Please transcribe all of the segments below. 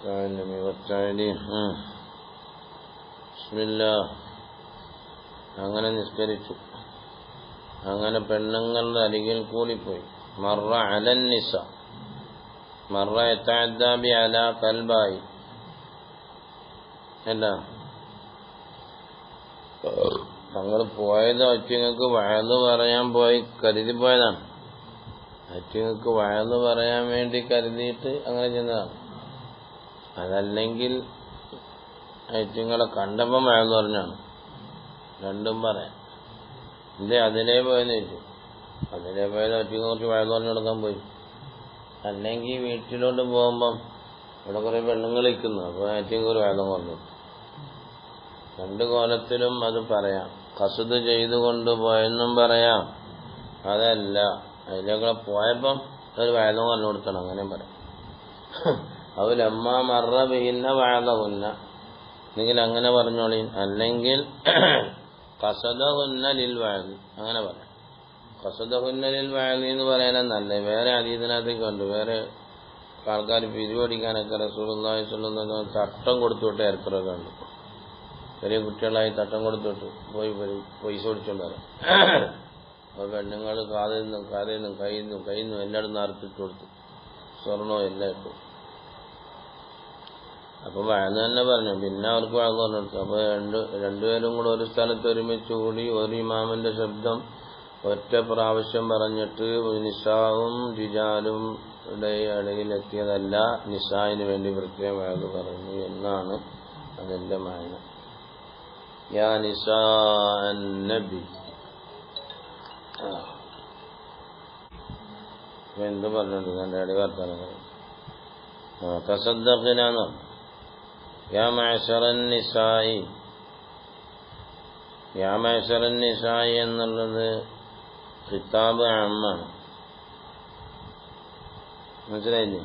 والتعلم والتعليم ബിസ്മില്ലാഹ്. അങ്ങനെ നിസ്കരിച്ചു. അങ്ങനെ പെണ്ണുങ്ങളുടെ അരികിൽ കൂടിപ്പോയി. മറ അലൻ നിസ മറ യതഅദ്ദാബി അലാ കൽബായി എന്താ തങ്ങൾ പോയത് അറ്റിങ്ങൾക്ക് വഅദ് പറയാൻ പോയി കരുതി പോയതാണ്. അറ്റിങ്ങൾക്ക് വഅദ് പറയാൻ വേണ്ടി കരുതിയിട്ട് അങ്ങനെ ചെന്നതാണ്. അതല്ലെങ്കിൽ അറ്റിങ്ങളെ കണ്ടപ്പം വഅദ് പറഞ്ഞാണ്. രണ്ടും പറയാം. ഇല്ലേ അതിലേ പോയെന്ന് ചോദിച്ചു. അതിലേ പോയത് അറ്റിങ്ങൾ കുറച്ച് വഅദ് പറഞ്ഞു കൊടുക്കാൻ പോയി. അല്ലെങ്കിൽ വീട്ടിലോട്ട് പോകുമ്പം ഇവിടെ കുറെ പെണ്ണുങ്ങൾ നിൽക്കുന്നു. അപ്പോൾ അറ്റിങ്ങൾ ഒരു വഅദ് പറഞ്ഞു. രണ്ട് കോലത്തിലും അത് പറയാം. ഖസ്ദ് ചെയ്തുകൊണ്ട് പോയെന്നും പറയാം. അതല്ല അതിലേക്കൂടെ പോയപ്പം ഒരു വഅദ് പറഞ്ഞു കൊടുക്കണം, അങ്ങനെ പറയാം. അവലമ്മ മറ ബിഹിന്ന വഅദഹുന്ന എന്നെങ്കിൽ അങ്ങനെ പറഞ്ഞോളീ. അല്ലെങ്കിൽ ഖസദഹുന്ന ലിൽ വഅദ് അങ്ങനെ പറയാം. ഖസദഹുന്ന ലിൽ വഅദ് എന്ന് പറയാനാ നല്ലത്. വേറെ ഹദീസിനകത്തേക്ക് ഉണ്ട്. വേറെ ആൾക്കാർ പിരിവടിക്കാനൊക്കെ റസൂലുള്ളാഹി സ്വല്ലല്ലാഹു അലൈഹി വസല്ലം തട്ടം കൊടുത്തുവിട്ട് ഏർക്കറൊക്കെ ഉണ്ട്. ചെറിയ കുട്ടികളായി തട്ടം കൊടുത്തിട്ട് പോയി പൈസ പിടിച്ചോണ്ട് വരാം. അപ്പോൾ പെണ്ണുങ്ങൾ കാതിൽ നിന്നും കയ്യിൽ നിന്നും എല്ലായിടും നിറച്ചിട്ട് കൊടുത്തു. സ്വർണവും എല്ലാം ഇട്ടു. അപ്പോൾ വഅദ് തന്നെ പറഞ്ഞു. പിന്നെ അവർക്ക് വഅദ് പറഞ്ഞു കൊടുത്തു. അപ്പോൾ രണ്ടുപേരും കൂടെ ഒരു സ്ഥലത്ത് ഒരുമിച്ച് കൂടി ഒരു ഇമാമിന്റെ ശബ്ദം ഒറ്റ പ്രാവശ്യം പറഞ്ഞിട്ട് നിസാവും റിജാലും ഇടയിലെത്തിയതല്ല, നിസായിന് വേണ്ടി പ്രത്യേകം വഅദ് പറഞ്ഞു എന്നാണ് അതിന്റെ മാന. യാ നിസാ നബി എന്ത് പറഞ്ഞിട്ടുണ്ട് എൻ്റെ അടി വർത്താനം തസദ്ദഖ്നാന്ന്. യാ മഅശറൻ നിസായി, യാ മഅശറൻ നിസായി എന്നുള്ളത് ഖിതാബ് ആമാണ്. മനസ്സിലായില്ലേ?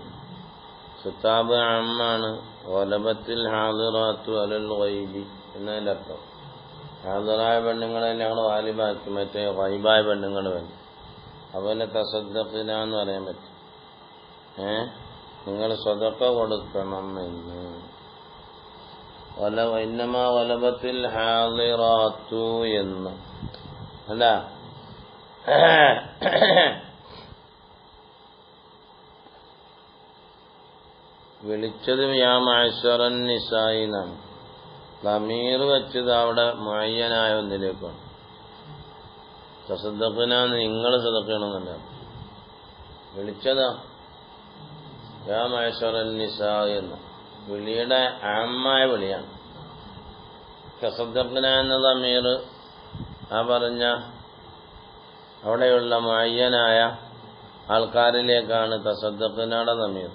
ഖിതാബ് ആമാണ്. ഗലബത്തിൽ ഹാദിറാത്തു അലൽ ഗൈബി എന്നതിൻ്റെ അർത്ഥം. ഹാദിറായ പെണ്ണുങ്ങളെ ഞങ്ങൾ വാലിബാക്കി, മറ്റേ ഗൈബായ പെണ്ണുങ്ങൾ വേണ്ടി. അതുപോലെ തസദ്ദഖ്ന എന്ന് പറയാൻ പറ്റും. നിങ്ങൾ സദഖ കൊടുക്കണം എന്ന്. ഇന്നമാ ഗലബത്തിൽ ഹാദിറാത്തു എന്ന് അല്ല, വിളിച്ചത് യാ മഅശറൻ നിസായി എന്നാണ്. ദമീർ വെച്ചത് അവിടെ മുഅയ്യനായ ഒന്നിലേക്കാണ്. തസദ്ദഖ്ന നിങ്ങൾ സദഖയാണെന്നല്ല വിളിച്ചതാ. യാ മഅശറൻ നിസായി എന്ന വിളിയുടെ ആമായ വിളിയാണ്. തസദ്ദഖ്ന എന്ന ദമീർ ആ പറഞ്ഞ അവിടെയുള്ള മുഅയ്യനായ ആൾക്കാരിലേക്കാണ് തസദ്ദഖ്നയുടെ ദമീർ.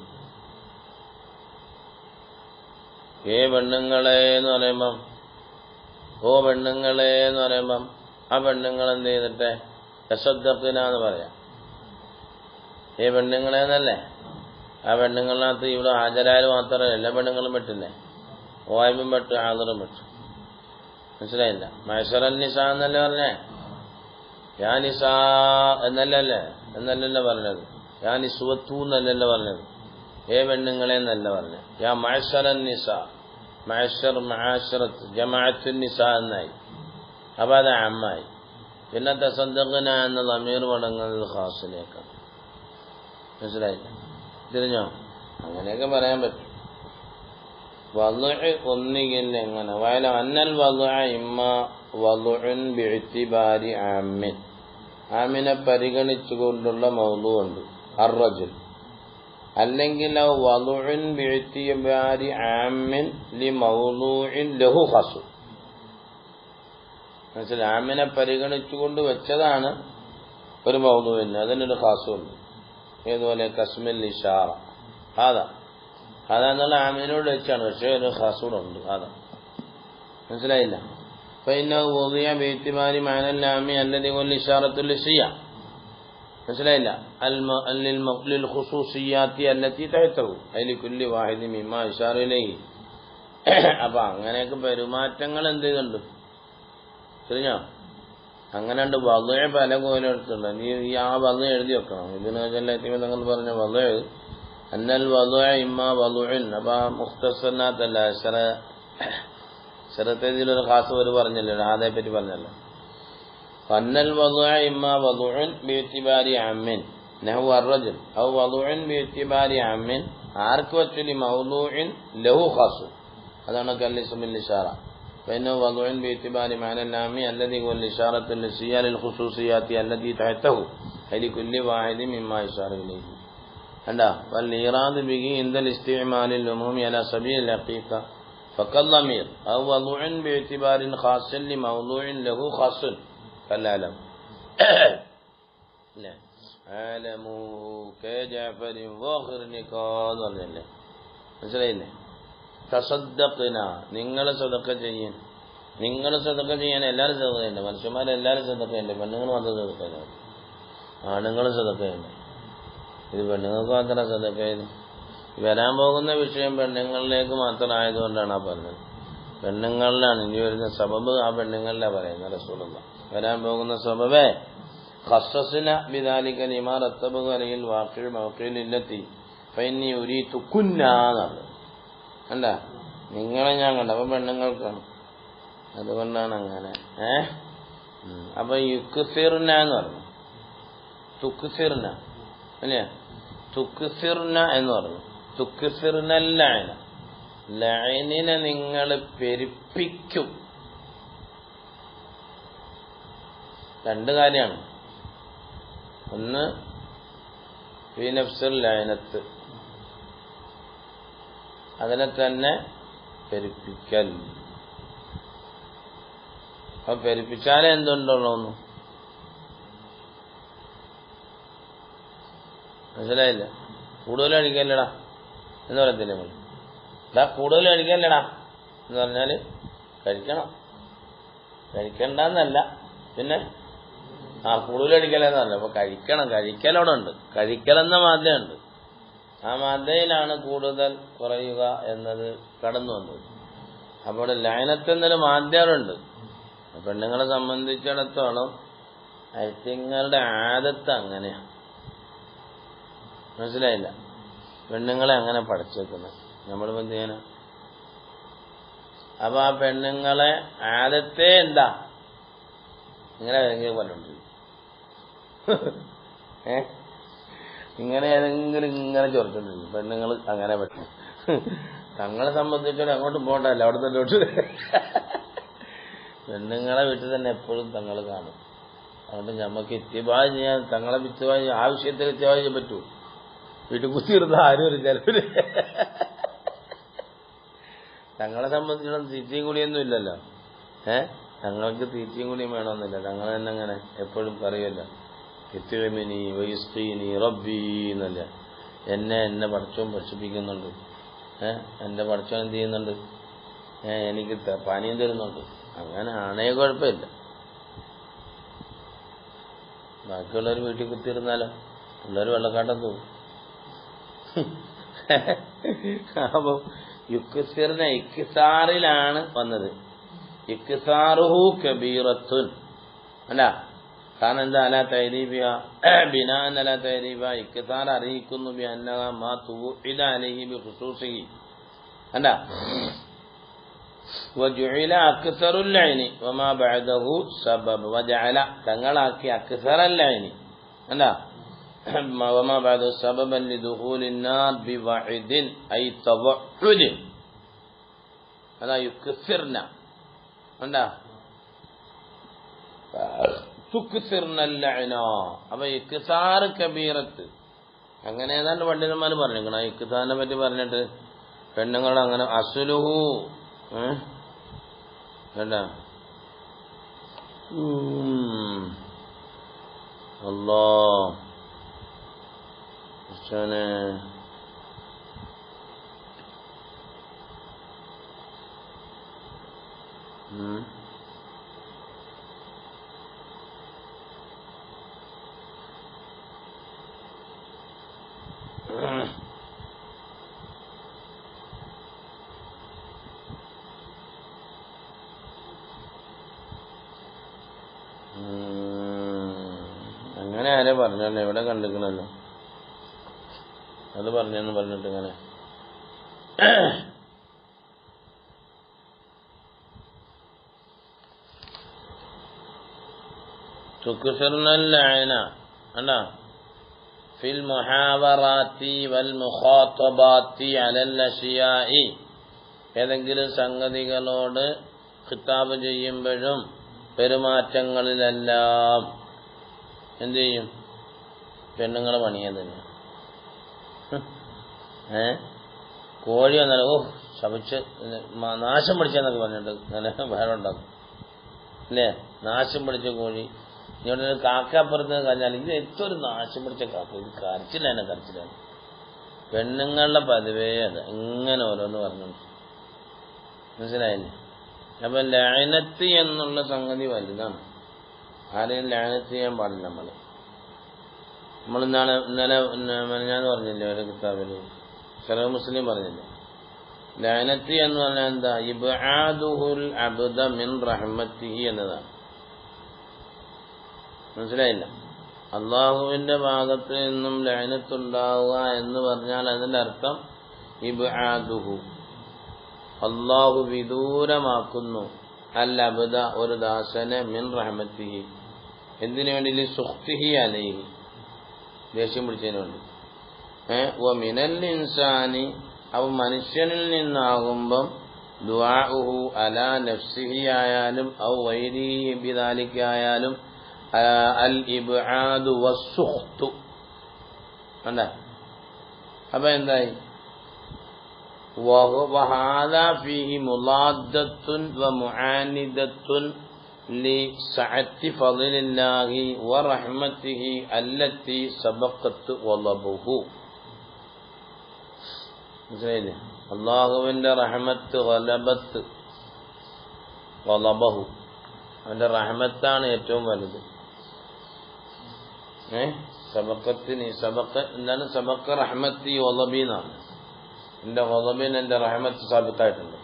പെണ്ണുങ്ങളെ എന്ന് പറയുമ്പം ഓ പെണ്ണുങ്ങളെ എന്ന് പറയുമ്പം ആ പെണ്ണുങ്ങൾ എന്ത് ചെയ്തിട്ടെ തസദ്ദഖ്ന എന്ന് പറയാം. പെണ്ണുങ്ങളെ എന്നല്ലേ. ആ പെണ്ണുങ്ങളിനകത്ത് ഇവിടെ ഹാജരായാലും മാത്രമല്ല, എല്ലാ പെണ്ണുങ്ങളും പെട്ടില്ലേ. ഓയ്മയും പെട്ടു, ഹാദറും പെട്ടു. മനസ്സിലായില്ല? മഅശറൻ നിസാ എന്നല്ലേ പറഞ്ഞേ? യാ നിസാ എന്നല്ലല്ലോ പറഞ്ഞത്. യാ നിസ്വത്തു എന്നല്ലല്ലോ പറഞ്ഞത്. പെണ്ണുങ്ങളെ എന്നല്ല പറഞ്ഞത്. യാ മഅശറൻ നിസാ, മഅശർ മആശറത്ത് ജമാഅത്തുൻ നിസാ എന്നായി. അപ്പോൾ അത് അമ്മായി. പിന്നെ തസദ്ദഖ്ന എന്ന ദമീർ മടങ്ങുന്നത് ഖാസിലേക്കാണ്. മനസ്സിലായില്ല? തിരിഞ്ഞോ? അങ്ങനെയൊക്കെ പറയാൻ പറ്റും. വളുഅ് ഒന്നുകിൽ എങ്ങനെ വയല അന്നൽ വളുഅ ഇമ്മ വളുഉൻ ബിഇഅ്തിബാരി ആമിൻ, ആമിനെ പരിഗണിച്ചുകൊണ്ടുള്ള മൗളു ഉണ്ട് അർറജുൽ. അല്ലെങ്കിൽ വളുഉൻ ബിഇഅ്തിബാരി ആമിൻ ലിമൗളൂഇൻ ലഹു ഖാസ്. മനസ്സിലായി? ആമിനെ പരിഗണിച്ചുകൊണ്ട് വെച്ചതാണ് ഒരു മൗളൂഇന്, അതിനൊരു ഖാസുണ്ട്. ഏതുപോലെ കസ്മിൽ ഇഷാറ അതെന്നുള്ള ആമിനോട് വെച്ചാണ്, പക്ഷേ ഒരു ഖാസൂടുണ്ട്. അതാ മനസ്സിലായില്ല? فإنه وضع باعتبار معنى اللام الذي هو الإشارة اللسية. മനസ്സിലായില്ല? للخصوصيات التي تحته أي لكل واحد مما إشار إليه. അപ്പൊ അങ്ങനെയൊക്കെ പെരുമാറ്റങ്ങൾ എന്ത് ചെയ്തുണ്ട് ശരിയാ. അങ്ങനെയുണ്ട്. വളുഅ പല കോലെടുത്തുണ്ട്. നീ ആ വളുഅ എഴുതി വെക്കണം. ഇതിന് തങ്ങൾ പറഞ്ഞ വളുഅ അന്നൽ വദുഅ ഇമ്മാ വദുഉൻ. അപ്പൊ മുഖ്തസറിനകത്തല്ല ശരത്തേതിലൊരു ഖാസ് ഒരു പറഞ്ഞല്ലോ, അതേപ്പറ്റി പറഞ്ഞല്ലോ. അന്നൽ വദുഅ ഇമ്മാ വദുഉൻ ബിഇതിബാരി അമ്മിൻ നഹു അർറജുൽ ഔ വദുഉൻ ബിഇതിബാരി അമ്മിൻ. ആർക്ക് പറ്റൂലി? മൗദൂഇൻ ലഹു ഖാസ്. അതാണ് കല്ലിസ്മിൽ ഇശാറ. فإنه وضع باعتبار معنى النام الذي هو الإشارة النسية للخصوصيات التي تحته لكل واحد مما يشار إليه. والإيراد به عند الاستعمال العموم على سبيل الحقيقة فقد ضمير أو وضع باعتبار خاص لموضوع له خاص كالعلم. لا عالم كجعفر وآخر نقاض الله മനസ്സിലായില്ലേ? തസദ്ദഖ്ന, നിങ്ങൾ സദഖ ചെയ്യൻ. നിങ്ങൾ സദഖ ചെയ്യാൻ എല്ലാവരും സദഖ ചെയ്യണ്ടേ? മനുഷ്യന്മാരെല്ലാവരും സദഖ ചെയ്യണ്ടേ? പെണ്ണുങ്ങൾ മാത്രം സദഖ ചെയ്യണം, ആണുങ്ങളും സദഖ ചെയ്യണ്ടേ? ഇത് പെണ്ണുങ്ങൾക്ക് മാത്രം സദഖ ചെയ്ത് വരാൻ പോകുന്ന വിഷയം പെണ്ണുങ്ങളിലേക്ക് മാത്രമായതുകൊണ്ടാണ് ആ പറഞ്ഞത്. പെണ്ണുങ്ങളിലാണ് ഇനി വരുന്ന സബബ്, ആ പെണ്ണുങ്ങളിലാണ് പറയുന്നത് റസൂലുള്ളാഹി. വരാൻ പോകുന്ന സബബേ ഖസ്സസ്ന ബിദാലിക ലിമാ റത്തബ അലൈഹിൽ വാഖിഉ മൗഖിൽ ഇല്ലത്തി ഫഇന്നി ഉരീതു കുന്നാന്ന്. അല്ല, നിങ്ങളെ ഞാൻ കണ്ട, അപ്പൊ പെണ്ണുങ്ങൾക്കാണ്, അതുകൊണ്ടാണ് അങ്ങനെ. അപ്പൊ യുക്സിർന എന്ന് പറഞ്ഞു, തുക്സിർന അല്ലേ? തുക്സിർന എന്ന് പറഞ്ഞു. തുക്സിർന ലഅന, ലഅനിനെ നിങ്ങൾ പെരുപ്പിക്കും. രണ്ട് കാര്യമാണ്. ഒന്ന് ഫീ നഫ്സിൽ ലഅനത്ത്, അതിനെ തന്നെ പെരുപ്പിക്കൽ. അപ്പൊ പെരുപ്പിച്ചാലേ എന്തുണ്ടോന്നു മനസ്സിലായില്ല? കൂടുതൽ അടിക്കല്ലടാ എന്ന് പറയത്തില്ലേ നമ്മൾ? കൂടുതൽ അടിക്കല്ലടാ എന്ന് പറഞ്ഞാല് കഴിക്കണം, കഴിക്കണ്ടെന്നല്ല, പിന്നെ കൂടുതൽ അടിക്കലെന്ന് പറഞ്ഞ അപ്പൊ കഴിക്കണം. കഴിക്കലവിടെ ഉണ്ട്, കഴിക്കലെന്ന മാതയുണ്ട്. ആ മാതയിലാണ് കൂടുതൽ കുറയുക എന്നത് കടന്നു വന്നത്. അപ്പോൾ ലഅനത്തെന്നൊരു മാതയുണ്ട്. പെണ്ണുങ്ങളെ സംബന്ധിച്ചിടത്തോളം ഐത്യങ്ങളുടെ ആദത്ത് അങ്ങനെയാണ്, മനസ്സിലായില്ല? പെണ്ണുങ്ങളെ അങ്ങനെ പഠിച്ചേക്കുന്നത് നമ്മൾ എന്ത് ചെയ്യാനാ? അപ്പൊ ആ പെണ്ണുങ്ങളെ ആദത്തെ എന്താ? ഇങ്ങനെ ഏതെങ്കിലും പറഞ്ഞിട്ടുണ്ട് ഇങ്ങനെ ഏതെങ്കിലും ഇങ്ങനെ ചൊറിച്ചിട്ടുണ്ട് പെണ്ണുങ്ങൾ അങ്ങനെ പറ്റും. തങ്ങളെ സംബന്ധിച്ചോളം അങ്ങോട്ട് പോകണ്ടല്ലോ, അവിടെ തന്നോട്ട് പെണ്ണുങ്ങളെ വീട്ടിൽ തന്നെ എപ്പോഴും തങ്ങൾ കാണും. അതുകൊണ്ട് നമുക്ക് ഇത്തിബായ് ചെയ്യാൻ, തങ്ങളെ ഇത്തിബായ് ആവശ്യത്തിൽ ഇത്തിബായ് ചെയ്യാൻ പറ്റൂ. വീട്ടിൽ കുത്തിയിരുന്ന ആരും ഒരു ചിലവര് തങ്ങളെ സംബന്ധിച്ചിടത്തോളം തീറ്റയും കൂടിയൊന്നും ഇല്ലല്ലോ. തങ്ങൾക്ക് തീറ്റയും കൂടിയും വേണമെന്നില്ല. തങ്ങൾ തന്നെ അങ്ങനെ എപ്പോഴും പറയുമല്ലോ, ഇത്തിമിനി വയസ്കീനി റബ്ബി എന്നല്ല. എന്നെ പഠിച്ചോൻ ഭക്ഷിപ്പിക്കുന്നുണ്ട്, എന്റെ പഠിച്ചോൻ എന്ത് ചെയ്യുന്നുണ്ട്, എനിക്ക് പാനീയം തരുന്നുണ്ട്. അങ്ങനെ ആണേ കുഴപ്പമില്ല. ബാക്കിയുള്ളവർ വീട്ടിൽ കുത്തിയിരുന്നാലോ പിള്ളേർ വെള്ളക്കാട്ടത്ത് പോകും. അപ്പം യുക്സിറിനെ ഇക്സാറിലാണ് വന്നത്. ഇക്സാറുഹു കബീറത്തുൻ അല്ല, കാരണം എന്താ? അല തൈരീബിയ ബിനാൻ അല തൈരീബ, ഇക്സാർ അറിയിക്കുന്നു ബി അന്നഹ മാ തുഇദ അലൈഹി ബി ഖുസൂസിഹി അല്ല. വജുഇല അക്സറുൽ ലൈനി വമാ ബഅദഹു സബബ്, വജഅല തങ്ങളാക്കി അക്സറൽ ലൈനി അല്ല വമാ ബഅദഹു സബബൻ ലിദുഖൂലിൻ നാർ ബിവഇദിൻ ഐ തവഉദ് അല്ല യുക്സിർന അല്ല തുക്സിർനൽ ലഅന. അപ്പൊ ഇക്സാർ കബീറത്ത് അങ്ങനെ ഏതാണ്ട് പണ്ഡിതന്മാർ പറഞ്ഞിരിക്കണം. ആ ഇക്സാറിനെ പറ്റി പറഞ്ഞിട്ട് പെണ്ണുങ്ങൾ അങ്ങനെ അസുലുഹു വേണ്ട അല്ലാ അങ്ങനെ ആരെ പറഞ്ഞല്ലോ, എവിടെ കണ്ടിക്കണല്ലോ. അത് പറഞ്ഞെന്ന് പറഞ്ഞിട്ട് ഇങ്ങനെ തുക്സിർനൽ ലഅന അല്ലാ ഫിൽ മുഹാവറാത്തി വൽ മുഖാതബാത്തി അലൽ അശിയാഇ ഏതെങ്കിലും സംഗതികളോട് ഖിതാബ് ചെയ്യുമ്പോഴും പെരുമാറ്റങ്ങളിലെല്ലാം എന്ത് ചെയ്യും? പെണ്ണുങ്ങളെ പണിയാൻ തന്നെയാണ്. കോഴി വന്നാൽ ശപിച്ച് നാശം പിടിച്ചെന്നൊക്കെ പറഞ്ഞിട്ട് അങ്ങനെ വേറെ ഉണ്ടാക്കും അല്ലേ? നാശം പിടിച്ച കോഴി ഇങ്ങോട്ട് കാക്കപ്പുറത്ത് കഴിഞ്ഞാൽ ഇത് എത്തൊരു നാശം പിടിച്ച കാക്ക, ഇത് കരച്ചിലാണ് കരച്ചിലാണ്. പെണ്ണുങ്ങളുടെ പതിവേ അത് ഇങ്ങനെ ഓരോന്ന് പറഞ്ഞുണ്ട്. മനസ്സിലായില്ലേ? അപ്പൊ ലഅനത്ത് എന്നുള്ള സംഗതി വലുതാണ്. ആരെയും ലഅനത്ത് ചെയ്യാൻ പാടില്ല. നമ്മൾ ഇന്നലെ ഞാൻ പറഞ്ഞില്ലേ ഒരു കിതാബില് സലഹ് മുസ്ലിം പറഞ്ഞില്ലേ, ലഅനത്ത് എന്ന് പറഞ്ഞാൽ എന്താ? ഇബ്ആദുൽ അബ്ദ മിൻ റഹ്മത്തിഹി എന്നതാണ്. മനസ്സിലായില്ല? അള്ളാഹുവിന്റെ ഭാഗത്ത് നിന്നും ലഅനത്തുണ്ടാവുക എന്ന് പറഞ്ഞാൽ അതിന്റെ അർത്ഥം ഇബ്ആദുഹു, അള്ളാഹു വിദൂരമാക്കുന്നു അൽ അബ്ദ ഒരു ദാസനെ മിൻ റഹ്മത്തിഹി. എന്തിനു വേണ്ടി? സുഖ്തിഹി അലൈഹി, ദേഷ്യം പിടിച്ചതിന് വേണ്ടി. മിനൽ ഇൻസാനി, അവ മനുഷ്യനിൽ നിന്നാകുമ്പം ദുആഉഹു അലാ നഫ്സിഹി ആയാലും ഔ ഗൈരിഹി ബിദാലിക ആയാലും അൽ ഇബ്ആദു വസ്സുഖ്തു. അല്ല അപ്പൊ എന്തായി? വഹാദാ ഫീഹി മുലാദ്ദത്തുൻ വമുആനിദത്തുൻ ലിസഅത്തി ഫളിലില്ലാഹി വറഹ്മത്തിഹി അല്ലത്തി സബഖത്ത് വലബുഹു. മനസ്സിലായില്ലേ? അള്ളാഹുവിന്റെ റഹ്മത്ത് വലബത്ത് വലബഹു, അവന്റെ റഹ്മത്താണ് ഏറ്റവും വലുത്. സബക്കത്തിന് സബക്ക എന്താണ്? സബക്ക റഹ്മത്തി വലബീന്നാണ്. എന്റെ വലബിന് എന്റെ റഹ്മത്ത് സാബിത്തായിട്ടുണ്ട്.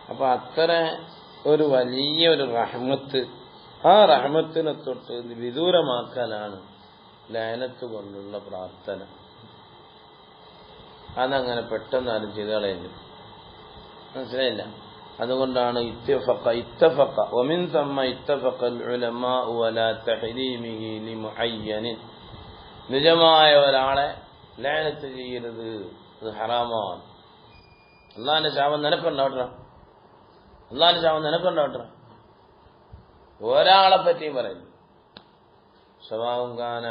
അപ്പൊ അത്ര ഒരു വലിയൊരു റഹ്മത്ത്, ആ റഹ്മത്തിനെ തൊട്ട് വിദൂരമാക്കലാണ് ലഅനത്ത് കൊണ്ടുള്ള പ്രാർത്ഥന. അതങ്ങനെ പെട്ടെന്ന് ആരും ചെയ്ത് കളയുന്നു. മനസ്സിലായില്ല? അതുകൊണ്ടാണ് ഇത്തഫഖ വമിൻ തമ്മ ഇത്തഫഖൽ ഉലമാഉ വലാ തഹരീമിഹി ലിമുഅയ്യനിൻ. നിജമായ ഒരാളെ ലഅനത്ത് ചെയ്യരുത്, അത് ഹറാമാണ്. അള്ളാഹിന്റെ ശാപം നിനക്കുണ്ടാവട്ടെ, അള്ളാഹിന്റെ ശാപം നിനക്കുണ്ടാവട്ടെ. ഒരാളെ പറ്റി പറയുന്നു, സവാഉൻ കാന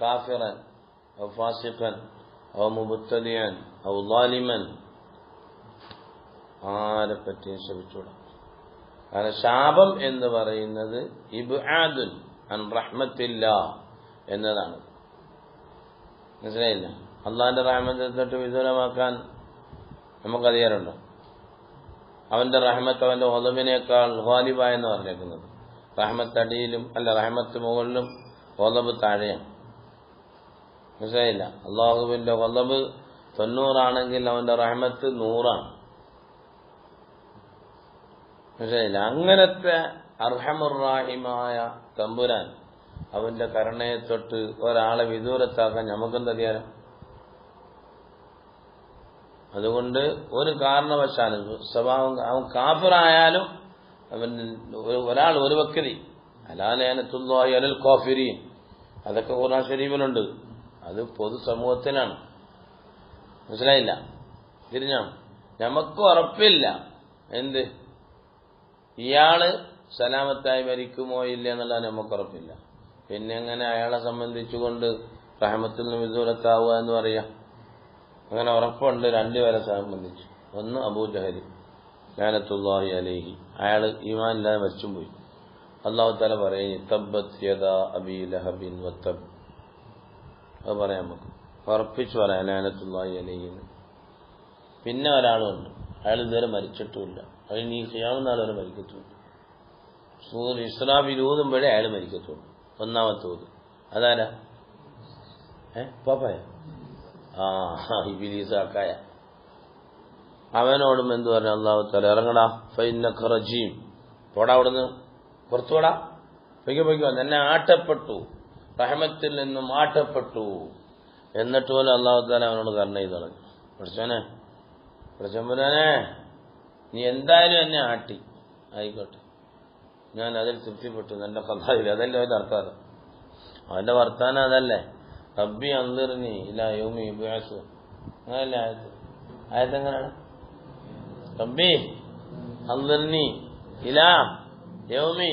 കാഫിറൻ ഔ ഫാസിഖൻ ഔ മുബ്തദിഅൻ ഔ ളാലിമൻ, ആരെ പറ്റിയും ശപിച്ചൂടാ. കാരണം ശാപം എന്ന് പറയുന്നത് ഇബ്ആദുൻ അൻ റഹ്മത്തില്ലാഹ് എന്നതാണ്. മനസ്സിലായില്ല? അള്ളാഹിന്റെ റഹ്മത്തിനെ തൊട്ട് വിദൂരമാക്കാൻ നമുക്കധികാരമുണ്ടോ? അവന്റെ റഹ്മത്ത് അവന്റെ ഗളബിനേക്കാൾ ഗാലിബായെന്ന് പറഞ്ഞേക്കുന്നത്. റഹ്മത്ത് അടിയിലും അല്ല, റഹ്മത്ത് മുകളിലും ഗളബ് താഴെയാണ്. മനസ്സിലായില്ല? അള്ളാഹുവിന്റെ ഗളബ് 90 അവന്റെ റഹ്മത്ത് 100. മനസ്സിലായില്ല? അങ്ങനത്തെ അർഹമുർ-റാഹിമായ തമ്പുരാൻ അവന്റെ കരുണയെ തൊട്ട് ഒരാളെ വിദൂരത്താക്കാൻ നമുക്കെന്തധികാരം? അതുകൊണ്ട് ഒരു കാരണവശാലും സ്വഭാവം അവൻ കാഫിറായാലും അവൻ ഒരാൾ ഒരു വ്യക്തി അലാ ലഅനത്തുല്ലാഹി അലൽ കാഫിരീൻ, അതൊക്കെ ഖുർആൻ ശരീഫിലുണ്ട്. അത് പൊതുസമൂഹത്തിനാണ്. മനസ്സിലായില്ല? തിരിഞ്ഞോ? നമുക്ക് ഉറപ്പില്ല എന്ത് ഇയാള് സലാമത്തായി മരിക്കുമോ ഇല്ല എന്നുള്ളത് നമുക്ക് ഉറപ്പില്ല. പിന്നെ എങ്ങനെ അയാളെ സംബന്ധിച്ചുകൊണ്ട് റഹ്മത്തിൽ നിന്ന് വിദൂരത്താവുക എന്ന് പറയാം? അങ്ങനെ ഉറപ്പുണ്ട് 2 പേരെ സംബന്ധിച്ചു. ഒന്ന് അബൂജഹൽ ലഅനത്തുല്ലാഹി അലൈഹി, അയാള് ഈമാൻ ഇല്ലാതെ മരിച്ചും പോയി. അല്ലാഹു തആല പറയുന്നു തബ്ബത് യദാ അബീ ലഹബിൻ വതബ്. അത് പറയാം, നമുക്ക് ഉറപ്പിച്ചു പറയാം ലഅനത്തുല്ലാഹി അലൈഹി. പിന്നെ ഒരാളുണ്ട്, അയാൾ ഇതുവരെ മരിച്ചിട്ടുമില്ല, അതിന് ഈ ഖിയാമത്ത് നാൾ വരെ മരിക്കത്തുള്ളൂ. സൂര്യൻ ഇസ്രാഫീൽ ഊതുമ്പോഴേ അയാൾ മരിക്കത്തുള്ളൂ. 1ാമത്തെ ഊത് അതാരാ? പാപ്പായ ഇബ്ലീസ് ആക്കായ. അവനോടും എന്തു പറഞ്ഞു അല്ലാഹു തആല? ഇറങ്ങടാ, ഫഇന്നക റജീം, പോടാ, അവിടുന്ന് പുറത്തുപോടാ, പൊയ്ക്കോ, എന്നെ ആട്ടപ്പെട്ടു, റഹ്മത്തിൽ നിന്നും ആട്ടപ്പെട്ടു. എന്നിട്ട് പോലും അള്ളാഹു തആല അവനോട് കരുണ ചെയ്ത് കളഞ്ഞു. പടച്ചോനെ നീ എന്തായാലും എന്നെ ആട്ടി, ആയിക്കോട്ടെ, ഞാൻ അതിൽ തൃപ്തിപ്പെട്ടു, എന്റെ കഥായില്ല. അതല്ലേ അവന്റെ അർത്ഥം, അവന്റെ വർത്താനം അതല്ലേ. റബ്ബി അൻദിർനി ഇലാ യൗമി യുബ്അസൂൻ, അങ്ങനല്ലേ ആയത്തെങ്ങനെയാണ്? റബ്ബി അൻദിർനി ഇലാ യൗമി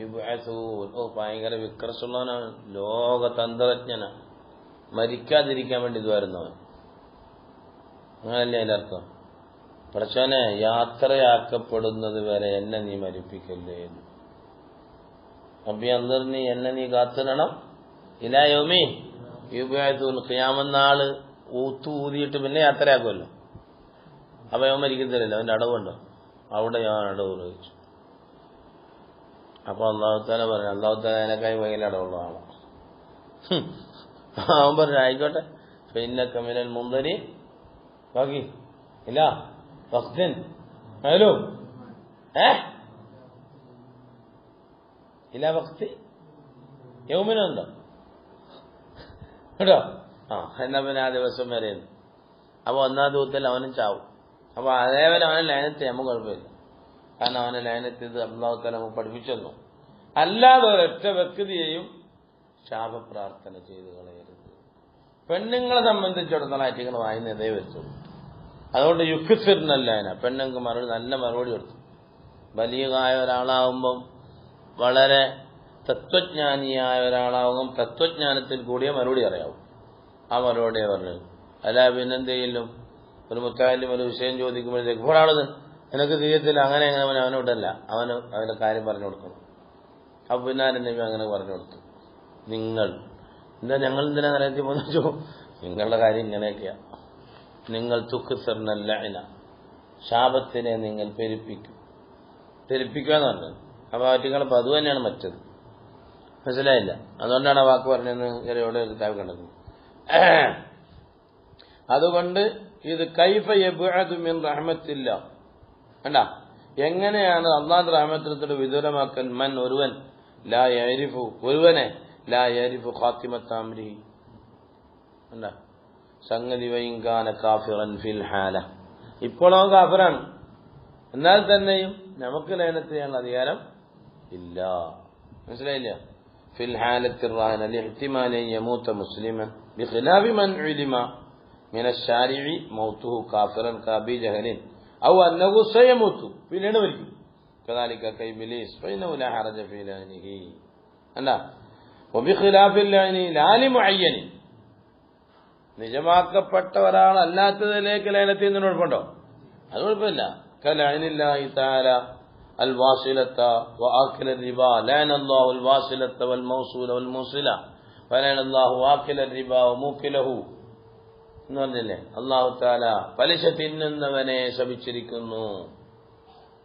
യുബ്അസൂൻ. ഭയങ്കര വിക്രസുള്ളവനാണ്, ലോകതന്ത്രജ്ഞനാണ്, മരിക്കാതിരിക്കാൻ വേണ്ടി ഇതുവരുന്നവൻ. അങ്ങനല്ലേ അതിന്റെ അർത്ഥം? പടച്ചോനെ യാത്രയാക്കപ്പെടുന്നത് വരെ എന്നെ നീ മരിപ്പിക്കല്ലേ എന്ന്. റബ്ബി അൻദിർനി, എന്നെ നീ കാത്തിടണം, ഇലാ യൗമി യുബ്അസൂൻ, ഖിയാമത്ത് നാള് ഊതിയിട്ട് പിന്നെ യാത്രയാക്കുമല്ലോ. അപ്പൊ അവൻ മരിക്കത്തില്ലല്ലോ, അവന്റെ അടവുണ്ടോ? അവിടെ ഞാൻ അടവ് പ്രയോഗിച്ചു. അപ്പൊ അല്ലാഹു തആല പറഞ്ഞു, അല്ലാഹു തആല അതിനേക്കായി ഭയങ്കര അടവുള്ളതാണ്. അവൻ പറഞ്ഞു ആയിക്കോട്ടെ, ഫഇന്നക മിനൽ മുൻദരീൻ ബാക്കി ഇല്ല വഖ്തിൻ ഹലോ ഇല്ല വഖ്തി യൗമിനുണ്ടോ കേട്ടോ? എന്നാ പിന്നെ ആ ദിവസം വരെ. അപ്പൊ ഒന്നാം ദിവസത്തിൽ അവനും ചാവും. അപ്പൊ അതേപോലെ അവനെ ലയനത്തെ നമുക്ക് കുഴപ്പമില്ല, കാരണം അവനെ ലയനത്തിൽ അല്ലാഹു തആല നമുക്ക് പഠിപ്പിച്ചെന്നു. അല്ലാതെ ഒരൊറ്റ വ്യക്തിയെയും ശാപപ്രാർത്ഥന ചെയ്ത് കളയരുത്. പെണ്ണുങ്ങളെ സംബന്ധിച്ചിടത്തോളം ആറ്റിങ്ങൾ വായുന്നതേ വെച്ചുള്ളൂ. അതുകൊണ്ട് യുക്തിർന്നല്ല, പെണ്ണുങ്ങൾക്ക് നല്ല മറുപടി കൊടുത്തു. ബലീഗായ ഒരാളാവുമ്പം വളരെ തത്വജ്ഞാനിയായ ഒരാളാവുമ്പം തത്വജ്ഞാനത്തിൽ കൂടിയ മറുപടി അറിയാവും. ആ മറുപടിയെ പറഞ്ഞത്. അല്ല പിന്നെന്ത് ചെയ്യലും, ഒരു മുത്തായാലും ഒരു വിഷയം ചോദിക്കുമ്പോഴത്തേക്ക് ഒരാളത് എനിക്ക് തീയത്തില്ല, അങ്ങനെ എങ്ങനെ അവനോട്ടല്ല, അവന് അവന്റെ കാര്യം പറഞ്ഞു കൊടുക്കണം. അപ്പൊ പിന്നാലെ നബി അങ്ങനെ പറഞ്ഞു കൊടുത്തു. നിങ്ങൾ ഞങ്ങൾ എന്തിനാ നിലയത്തിൽ പോന്നു? നിങ്ങളുടെ കാര്യം ഇങ്ങനെയൊക്കെയാ. നിങ്ങൾ തുക്സിർനൽ ലഅന, ശാപത്തിനെ നിങ്ങൾ പെരുപ്പിക്കുക എന്ന് പറഞ്ഞത്. അപ്പൊ ആറ്റിങ്ങളപ്പോൾ അത് തന്നെയാണ് മറ്റത്. മനസ്സിലായില്ല? അതുകൊണ്ടാണ് ആ വാക്ക് പറഞ്ഞതെന്ന് എവിടെ കിതാബ് കണ്ടത്. അതുകൊണ്ട് ഇത് കൈഫ യബ്അദു മിൻ റഹ്മത്തില്ലാ, കണ്ട എങ്ങനെയാണ് അല്ലാഹുവിന്റെ റഹ്മത്തിനോട് വിദൂരമാക്കൽ. മൻ ഒരുവൻ, ലാ യഅരിഫു ഒരുവനെ, ലാ യഅരിഫു ഖാത്തിമത അംരിഹി, കണ്ട സംഗതി വൈൻകാന കാഫിറൻ ഫിൽ ഹാല, ഇപ്പോൾ അവൻ കാഫിറാണ്, എന്നാൽ തന്നെയും നമുക്ക് ലയനത്ത് ചെയ്യാനുള്ള അധികാരം ഇല്ല. മനസ്സിലായില്ല? ഫിൽ ഹാലത്തി റഹന ലിഹ്തിമാലി യമൂത മുസ്ലിമൻ ബിഖിലാഫി മൻ ഉലിമ മിന ശാരിഇ മൗതുഹു കാഫിറൻ കബി ജഹലിൻ ഔ അന്നഹു സയമുതു, പിന്നീട് മരിക്കും. കദാലിക കൈബിലിസ് ഫഇന്നഹു ലാ ഹറജ ഫീ ലഅനിഹി, അല്ല വബിഖിലാഫിൽ ലഅനി ലാ ലിമുഅയ്യനി, നിജമാക്കപ്പെട്ട ഒരാളല്ലാത്തതിലേക്ക് ലയനത്തിൽ നിന്ന് കുഴപ്പമുണ്ടോ? അത് കുഴപ്പമില്ല. കലഅനില്ലാഹി തആല അൽ വാസിലത വആകില റിബ, ലഅനല്ലാഹു അൽ വാസിലത വൽ മൗസൂല വൽ മൂസില വലഅനല്ലാഹു ആകില റിബ വമൂകിലഹു എന്ന് പറഞ്ഞില്ലേ? അല്ലാഹു തആല പലിശ തിന്നുന്നവനെ ശപിച്ചിരിക്കുന്നു,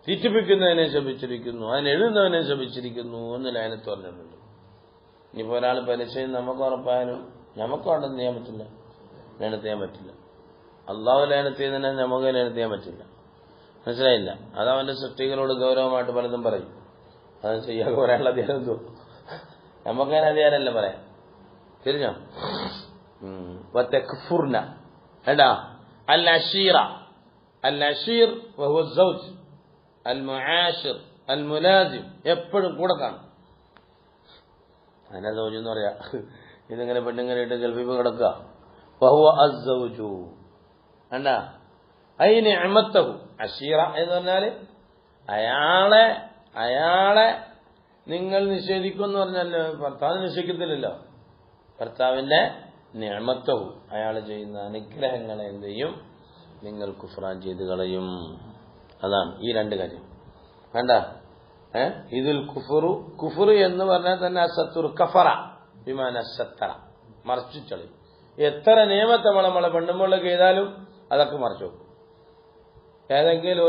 തീറ്റിപ്പിക്കുന്നതിനെ ശപിച്ചിരിക്കുന്നു, അതിന് എഴുതുന്നവനെ ശപിച്ചിരിക്കുന്നു എന്ന് ലയനത്ത് പറഞ്ഞിട്ടുണ്ട്. ഇനിയിപ്പോ ഒരാൾ പലിശയും നമുക്ക് ഉറപ്പായാലും നമുക്ക് അവിടെ ചെയ്യാൻ പറ്റില്ല, ലയനത്ത് ചെയ്യാൻ പറ്റില്ല. അള്ളാഹു ലയനത്ത് ചെയ്യുന്നതിനെ നമുക്ക് ലയനത്ത് ചെയ്യാൻ പറ്റില്ല. മനസ്സിലായില്ല? അത് അവന്റെ സൃഷ്ടികളോട് ഗൗരവമായിട്ട് പലതും പറയും. അത് ചെയ്യാതെ പറയാനുള്ള അധികാരം എന്തോ നമുക്കതിന് അധികാരമല്ല പറയാം. തിരിഞ്ഞോ? വതക്ഫുർന എടാ അൽ അശീറ, അൽ അശീർ വഹുവ സൗജ്, അൽ മുആശിർ, അൽ മുലാസിം, എപ്പോഴും കൂടെ കാണും. അതിനാ സൗജ് എന്ന് പറയാ. ഇതിങ്ങനെ പെണ്ണിങ്ങനെ ഇട്ട് ഗൾഫിൽ കിടക്കുക. വഹുവ അസ്സൗജു, കണ്ടാ ഐ നിഅമതഹു. അശീറ എന്ന് പറഞ്ഞാല് അയാളെ നിങ്ങൾ നിഷേധിക്കുമെന്ന് പറഞ്ഞല്ലോ. ഭർത്താവ് നിഷേധിക്കത്തില്ലല്ലോ. ഭർത്താവിന്റെ നിഅമതഹു, അയാൾ ചെയ്യുന്ന അനുഗ്രഹങ്ങളെ എന്ത് ചെയ്യും? നിങ്ങൾ കുഫ്രാൻ ചെയ്ത് കളയും. അതാണ് ഈ രണ്ട് കാര്യം. വേണ്ട ഇതിൽ കുഫുറു എന്ന് പറഞ്ഞാൽ തന്നെ അസത്തുർ കഫറ ബിമാന സത്തറ, മറച്ചു കളയും. എത്ര നിയമത്തെ നമ്മളെ പെണ്ണുമ്പോഴൊക്കെ ചെയ്താലും അതൊക്കെ മറച്ചു വെക്കും. ഏതെങ്കിലും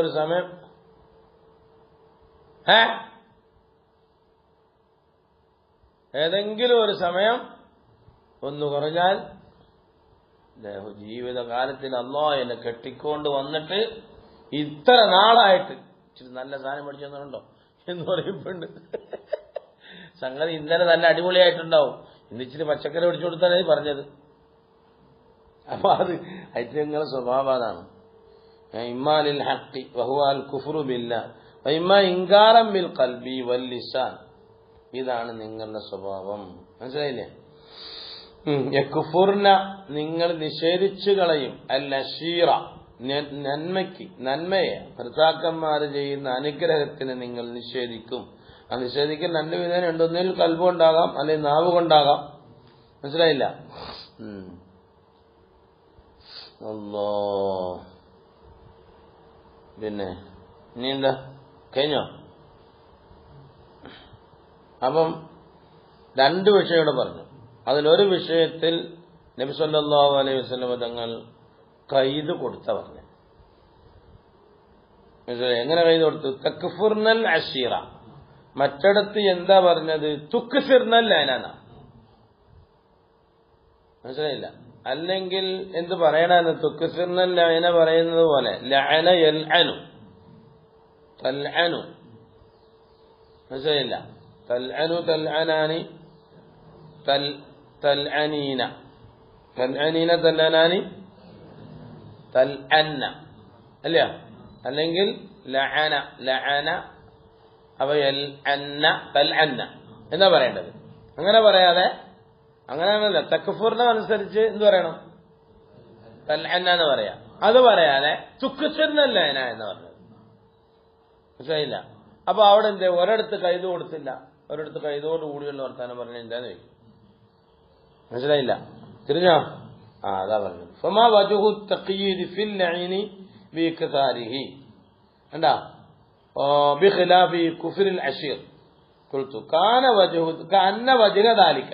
ഒരു സമയം ഒന്ന് കുറഞ്ഞാൽ ജീവിതകാലത്തിൽ അല്ലാഹ് എന്നെ കെട്ടിക്കൊണ്ട് വന്നിട്ട് ഇത്ര നാളായിട്ട് ഇച്ചിരി നല്ല സാധനം മേടിച്ചു തന്നിട്ടുണ്ടോ എന്ന് പറയുമ്പോണ്ട് സംഗതി ഇന്നലെ നല്ല അടിപൊളിയായിട്ടുണ്ടാവും. ഇന്ന് ഇച്ചിരി പച്ചക്കറി മേടിച്ചു കൊടുത്താലേ പറഞ്ഞത്. അപ്പൊ അത് ഐറ്റങ്ങളെ സ്വഭാവം അതാണ്. ഇമ്മാലിൽ ഹഖി വഹുവൽ കുഫ്റു ബില്ലാഹ് വഇമ്മാ ഇൻകാറൻ ബിൽ ഖൽബി വൽ ലിസാൻ. ഇതാണ് നിങ്ങളുടെ സ്വഭാവം. മനസ്സിലായില്ലേ? യക്ഫുർന നിങ്ങൾ നിഷേധിച്ചു കളയും അൽ അശീറ നന്മയെ ഭർത്താക്കന്മാർ ചെയ്യുന്ന അനുഗ്രഹത്തിന് നിങ്ങൾ നിഷേധിക്കും. ആ നിഷേധിക്കൽ രണ്ട് വിധേന ഉണ്ട്. ഒന്നിൽ കൽബ് കൊണ്ടാകാം, അല്ലെങ്കിൽ നാവ് കൊണ്ടാകാം. മനസ്സിലായില്ല? അല്ലാ. പിന്നെ ഇനി എന്താ കഴിഞ്ഞോ? അപ്പം രണ്ട് വിഷയം ഇവിടെ പറഞ്ഞു. അതിലൊരു വിഷയത്തിൽ നബി സല്ലല്ലാഹു അലൈഹി വസല്ലം തങ്ങൾ ഖൈദ് കൊടുത്ത പറഞ്ഞു. എങ്ങനെ ഖൈദ് കൊടുത്തു? തക്ഫുർനൽ അശീറ. മറ്റിടത്ത് എന്താ പറഞ്ഞത്? തുക്സിർനൽ ലഅന. മനസ്സിലായില്ല? അല്ലെങ്കിൽ എന്ത് പറയണമെന്ന്? തുക്സിർനൽ ലഅന പറയുന്നത് പോലെ ലഅന യൽഅനു തൽഅനു. മനസ്സിലായില്ല? തൽഅനു തൽഅനാനി തൽഅനീന തൽഅനീന തൽഅനാനി തൽഅന്ന അല്ല. അല്ലെങ്കിൽ ലഅന ലഅന അവയൽ അന്ന തൽഅന്ന എന്നാ പറയേണ്ടത്. അങ്ങനെ പറയാതെ അങ്ങനെയാണല്ല. തക്ഫുറിനെ അനുസരിച്ച് എന്ത് പറയണം? തൽഅന്ന എന്ന് പറയാം. അത് പറയാതെ തുക്സിർനൽ ലഅന എന്ന് പറഞ്ഞത്. മനസ്സിലായില്ല? അപ്പൊ അവിടെ എന്തേ ഒരിടത്ത് കൈത് കൊടുത്തില്ല, ഒരിടത്ത് കൈതോട് കൂടിയുള്ള വർത്താനം പറഞ്ഞ എന്താന്ന് ചോദിക്കും. മനസ്സിലായില്ല? തിരിഞ്ഞോ? അതാ പറഞ്ഞത്. ഫമാ വജ്ഹു തഖ്യീദ് ഫിൽ ലഅനി ബിഇക്താരിഹി എന്താ ബിഖിലാഫി കുഫ്രിൽ അശീർ. ഖുൽതു കാന വജ്ഹു കഅന്ന വജ്ഹ ദാലിക.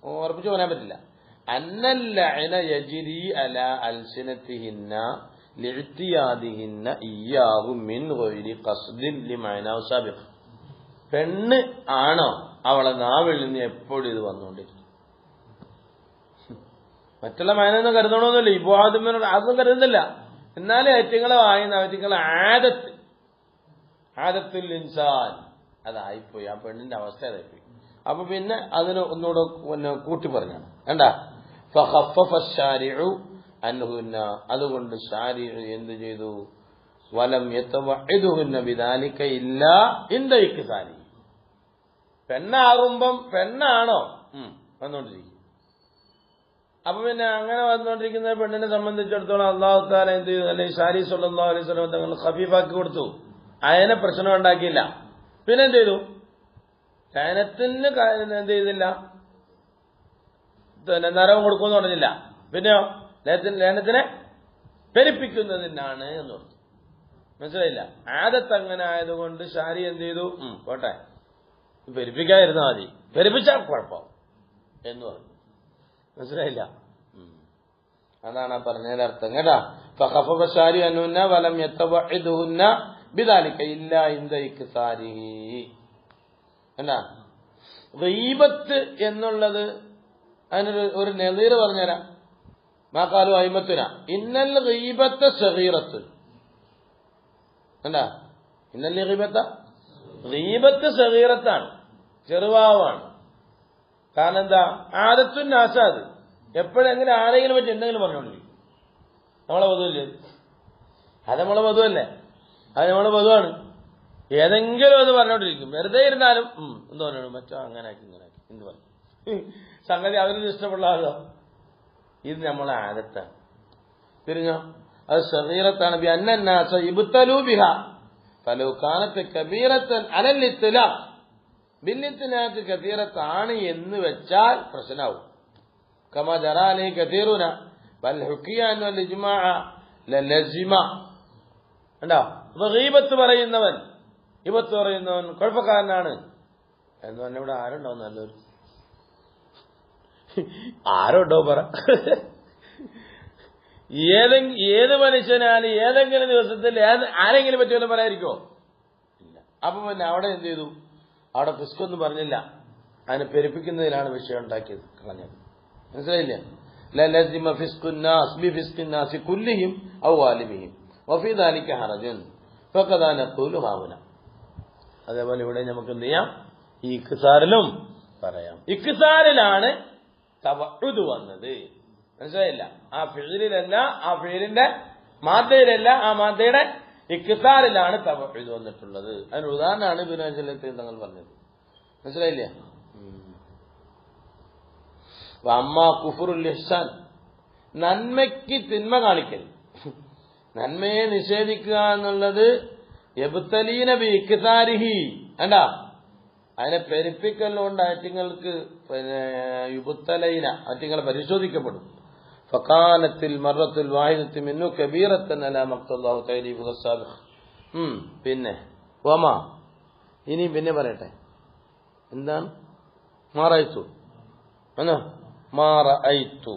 ഉറപ്പിച്ചു പറയാൻ പറ്റില്ല. അന്നൽ ലഅന യജ്രി അലാ അൽസിനതിഹിന്ന ലിഇത്തിയാദിഹിന്ന ഇയ്യാഹു മിൻ ഗൈരി ഖസ്ദിൻ ലിമഅനാഹു സാബിഖ്. പെണ്ണ് ആണോ അവളെ നാവിൽ നിന്ന് എപ്പോഴും ഇത് വന്നുകൊണ്ടിരിക്കും. മറ്റുള്ള മയനൊന്നും കരുതണമെന്നില്ല. ഈ ബോധമിനോട് അതൊന്നും കരുതുന്നില്ല. എന്നാലും ഏറ്റങ്ങളെ വായുന്ന ഏറ്റങ്ങളെ ആദത്തുൽ ഇൻസാൻ അതായിപ്പോയി. ആ പെണ്ണിന്റെ അവസ്ഥ അതായിപ്പോയി. അപ്പൊ പിന്നെ അതിന് ഒന്നുകൂടെ കൂട്ടി പറഞ്ഞാണ് വേണ്ട. ഫഖഫഫ ശാരിഉ അൻഹുന്ന. അതുകൊണ്ട് ശാരിഉ എന്ത് ചെയ്തു? വലം യതവഇദുഹുന്ന ബിദാലിക ഇല്ലാ ഇൻദ ഇക്സാരി. പെണ്ണാകുമ്പം പെണ്ണാണോ വന്നുകൊണ്ടിരിക്കും. അപ്പൊ പിന്നെ അങ്ങനെ വന്നുകൊണ്ടിരിക്കുന്ന പെണ്ണിനെ സംബന്ധിച്ചിടത്തോളം അല്ലാഹു തആല എന്ത് ചെയ്തു? അല്ലെങ്കിൽ ശാരി സ്വല്ലല്ലാഹു അലൈഹി വസല്ലം തങ്ങൾ ഖഫീഫാക്കി കൊടുത്തു. അതിനെ പ്രശ്നം ഉണ്ടാക്കിയില്ല. പിന്നെ എന്ത് ചെയ്തു? ലഅനത്തിന് എന്ത് ചെയ്തില്ല? നരകം കൊടുക്കുമെന്ന് പറഞ്ഞില്ല. പിന്നെയോ ലഅനത്തിനെ പെരുപ്പിക്കുന്നതിനാണ് എന്ന് പറഞ്ഞു. മനസ്സിലായില്ല? ആദത്ത് അങ്ങനെ ആയതുകൊണ്ട് ശാരി എന്ത് ചെയ്തു? പോട്ടെ, പെരുപ്പിക്കാതിരുന്നാ മതി, പെരുപ്പിച്ചാൽ കുഴപ്പം എന്ന് പറഞ്ഞു. മനസ്സിലായില്ല? അതാണ് ആ പറഞ്ഞതിന്റെ അർത്ഥം കേട്ടാ. ഫഖഫഫ ശാരി അൻഹുന്ന വലം യതവഇദുഹുന്ന ബിദാലിക ഇല്ലാ ഇൻദ ഇക്സാരിഹി. എന്താ ഗീബത്ത് എന്നുള്ളത്? അതിനൊരു ഒരു നദീർ പറഞ്ഞുതരാം. മാക്കാലു അയിമത്തുന ഇന്നൽ ഗീബത്ത സഗീറത്തുൻ. എന്താ ഇന്നൽ ഗീബത്ത? ഗീബത്ത് സഗീറത്താണ്, ചെറുവാവാണ്. കാരണം എന്താ? ആദത്തുൻ നാസാദ്. എപ്പോഴെങ്കിലും ആരെങ്കിലും പറ്റി എന്തെങ്കിലും പറഞ്ഞോണ്ടിരിക്കും. നമ്മളെ വധുവല്ലേ? അത് നമ്മളെ വധുവല്ലേ? അത് നമ്മളെ വധുവാണ്. ഏതെങ്കിലും അത് പറഞ്ഞോണ്ടിരിക്കും. വെറുതെ ഇരുന്നാലും എന്ത് പറഞ്ഞു? മറ്റോ അങ്ങനെ ആക്കി ഇങ്ങനെ ആക്കി എന്ത് പറഞ്ഞു? സംഗതി അവരൊന്നും ഇഷ്ടമുള്ള ആളോ? ഇത് നമ്മളെ ആദത്താണ്. തിരിഞ്ഞോ? അത് സഗീറത്താണ്. ബി അന്നന്നാസ ഇബ്തലൂ ബിഹാ ഫലൗ കാനത്ത് കബീറത്തൻ അലൽ ഇത്ലാ ബില്ലിത്തിനാത്ത് കതീറത്താണ് എന്ന് വെച്ചാൽ പ്രശ്നമാവും. കമാ ജറാ അലൈഹി കതീറുന ബൽ ഹുക്കിയ അന്നൽ ഇജ്മാഅ ലലസിമ. കണ്ടോ? അപ്പൊ ഗീബത്ത് പറയുന്നവൻ കുഴപ്പക്കാരനാണ് എന്ന് പറഞ്ഞ ഇവിടെ ആരുണ്ടാവും? നല്ലൊരു ആരുണ്ടോ പറ? ഏത് മനുഷ്യനാണ് ഏതെങ്കിലും ദിവസത്തിൽ ആരെങ്കിലും പറ്റുമല്ലോ പറയാതിരിക്കോ? ഇല്ല. അപ്പൊ പിന്നെ അവിടെ എന്ത് ചെയ്തു? അവിടെ ഫിസ്കൊന്നും പറഞ്ഞില്ല. അതിനെ പെരുപ്പിക്കുന്നതിലാണ് വിഷയം ഉണ്ടാക്കിയത്, കളഞ്ഞത്. മനസ്സിലായില്ലേ? ലലസിമ ഫിസ്കുന്നാസ് ബി ഫിസ്കിന്നാസി കുല്ലിഹിം ഔ ഗാലിബിഹിം വഫീ ദാലിക ഹറജുൻ ഫഖദാ നഖൂലു ഹാവുന. അതേപോലെ ഇവിടെ നമുക്ക് എന്ത് ചെയ്യാം? ഈ ഇക്സാറിലും പറയാം. ഇക്സാറിലാണ് തവഉദ് വന്നത്. മനസ്സിലായില്ല? ആ ഫിഇലിലല്ല, ആ ഫിഇലിന്റെ മാദ്ദയിലല്ല, ആ മാദ്ദയുടെ ഇക്തിസാറിലാണ് തവഹീദ് വന്നിട്ടുള്ളത്. അതിന് ഉദാഹരണമാണ് ബിനാജലത്തിൽ തങ്ങൾ പറഞ്ഞത്. മനസ്സിലായില്ലേ? അമ്മാ കുഫറുൽ ഇഹ്സാൻ, നന്മയ്ക്ക് തിന്മ കാണിക്കൽ, നന്മയെ നിഷേധിക്കുക എന്നുള്ളത് യബ്തലീന ബി ഇക്തിസാരിഹി, വേണ്ട അതിനെ പെരുപ്പിക്കലുകൊണ്ട് ആറ്റിങ്ങൾക്ക് യുബ്തലൈന ആറ്റിങ്ങളെ പരിശോധിക്കപ്പെടും. ഫകാനത്തിൽ മറത്തുൽ വാഹിദത്തി മിന്നു കബീറത്തൻ അലാ മഖ്തല്ലാഹു തഅലീഫു വസ്സാബിഖ്. പിന്നെ വമാ, ഇനി പിന്നെ പറയട്ടെ, എന്താണ്? മാറൈതു എന്നാ, മാറൈതു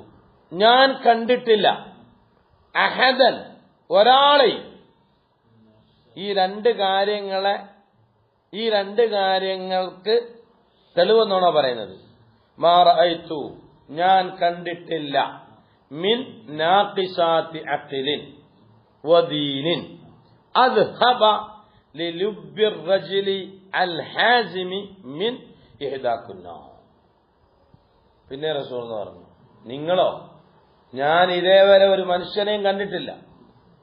ഞാൻ കണ്ടിട്ടില്ല, അഹദൻ ഒരാളെ, ഈ രണ്ട് കാര്യങ്ങൾക്ക് തെളിവെന്നാണോ പറയുന്നത്? മാറൈതു ഞാൻ കണ്ടിട്ടില്ല, മിൻ നാഖിസാത്തി അഖ്ലിൻ വദീനിൻ അദ്ഹബ ലിലുബ്ബിർ റജുലി അൽ ഹാസിമി മിൻ ഇഹ്ദാകുന്നാ. പിന്നെ റസൂൽ പറഞ്ഞു, നിങ്ങളോ, ഞാൻ ഇതേവരെ ഒരു മനുഷ്യനെയും കണ്ടിട്ടില്ല,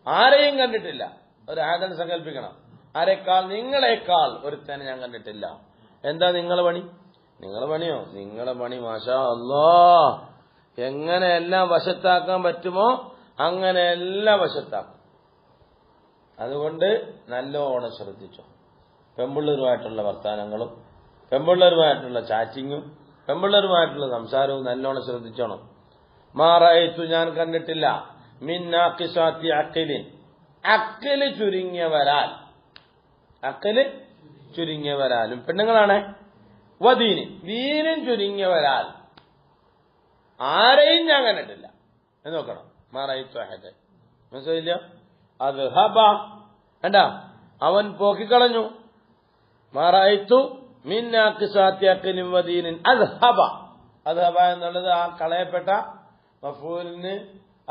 ആരെയും കണ്ടിട്ടില്ല. ഒരു ആദൻ സങ്കല്പിക്കണം, ആരെക്കാൾ, നിങ്ങളെക്കാൾ ഒരുത്തനെ ഞാൻ കണ്ടിട്ടില്ല. എന്താ നിങ്ങളെ പണി? നിങ്ങളെ പണിയോ? നിങ്ങളെ പണി മാഷാ അല്ലാഹ് എങ്ങനെ എല്ലാം വശത്താക്കാൻ പറ്റുമോ അങ്ങനെ എല്ലാം വശത്താക്കും. അതുകൊണ്ട് നല്ലോണം ശ്രദ്ധിച്ചോ. പെമ്പിള്ളേരുമായിട്ടുള്ള വർത്താനങ്ങളും പെമ്പിള്ളേരുമായിട്ടുള്ള ചാറ്റിങ്ങും പെമ്പിള്ളേരുമായിട്ടുള്ള സംസാരവും നല്ലോണം ശ്രദ്ധിച്ചോണം. മാറൈതു ഞാൻ കണ്ടിട്ടില്ല, മിൻ നാഖിസാത്തി അഖ്ലിൻ, അഖ്ല് ചുരുങ്ങിയവരാലും പെണ്ണുങ്ങളാണ്, വദീനിൻ ദീനും ചുരുങ്ങിയവരാൽ ആരെയും ഞാൻ കണ്ടിട്ടില്ല എന്ന് നോക്കണം. മാറൈതു അഹദൻ, മനസ്സിലായില്ല? അദ്ഹബ, വേണ്ട അവൻ പോക്കിക്കളഞ്ഞു. മാറൈതു മിൻ നാഖിസാത്തി അഖ്ലിൻ വദീനിൻ അദ്ഹബ. അദ്ഹബ എന്നുള്ളത് ആ കളയപ്പെട്ട മഫൂലിന്,